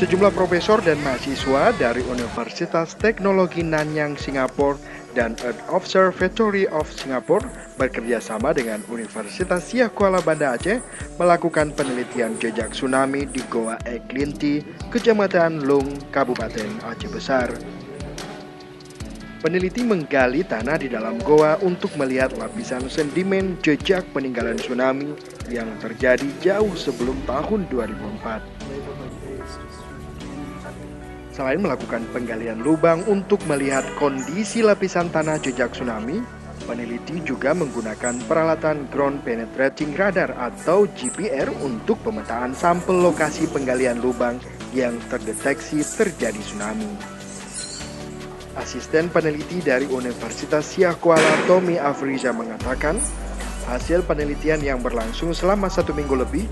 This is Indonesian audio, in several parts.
Sejumlah profesor dan mahasiswa dari Universitas Teknologi Nanyang, Singapura dan Earth Observatory of Singapore bekerja sama dengan Universitas Siak Kuala Banda Aceh melakukan penelitian jejak tsunami di Goa Eklinti, Kecamatan Lung, Kabupaten Aceh Besar. Peneliti menggali tanah di dalam goa untuk melihat lapisan sedimen jejak peninggalan tsunami yang terjadi jauh sebelum tahun 2004. Selain melakukan penggalian lubang untuk melihat kondisi lapisan tanah jejak tsunami, peneliti juga menggunakan peralatan Ground Penetrating Radar atau GPR untuk pemetaan sampel lokasi penggalian lubang yang terdeteksi terjadi tsunami. Asisten peneliti dari Universitas Siak Kuala, Tommy Afriza, mengatakan, hasil penelitian yang berlangsung selama 1 minggu lebih,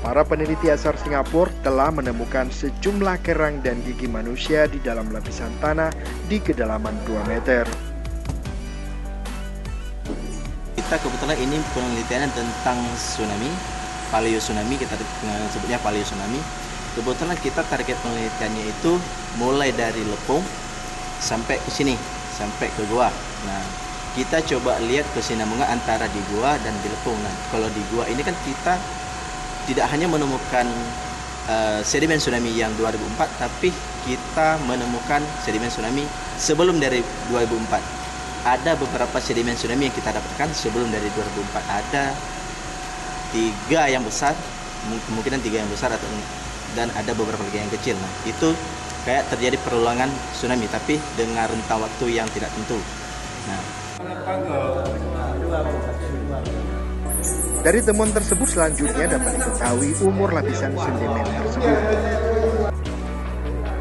para peneliti asal Singapura telah menemukan sejumlah kerang dan gigi manusia di dalam lapisan tanah di kedalaman 2 meter. Kita kebetulan ini penelitiannya tentang tsunami, paleo tsunami, kita sebutnya paleo tsunami. Kebetulan kita target penelitiannya itu mulai dari Lepung sampai ke sini, sampai ke Goa. Nah, kita coba lihat kesinambungan antara di Goa dan di Lepung. Nah, kalau di Goa ini kan kita tidak hanya menemukan sedimen tsunami yang 2004, tapi kita menemukan sedimen tsunami sebelum dari 2004. Ada beberapa sedimen tsunami yang kita dapatkan sebelum dari 2004. Ada 3 yang besar, kemungkinan 3 yang besar dan ada beberapa lagi yang kecil. Nah, itu kayak terjadi perulangan tsunami, tapi dengan rentang waktu yang tidak tentu. Nah, dari temuan tersebut selanjutnya dapat diketahui umur lapisan sedimen tersebut.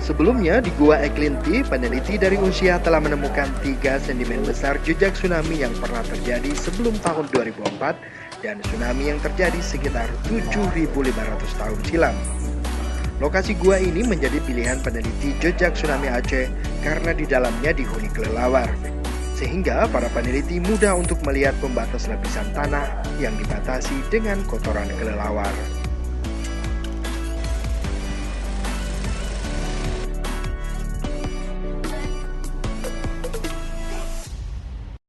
Sebelumnya di Goa Eklinti, peneliti dari Unsia telah menemukan 3 sedimen besar jejak tsunami yang pernah terjadi sebelum tahun 2004 dan tsunami yang terjadi sekitar 7.500 tahun silam. Lokasi gua ini menjadi pilihan peneliti jejak tsunami Aceh karena di dalamnya dihuni kelelawar, sehingga para peneliti mudah untuk melihat pembatas lapisan tanah yang dibatasi dengan kotoran kelelawar.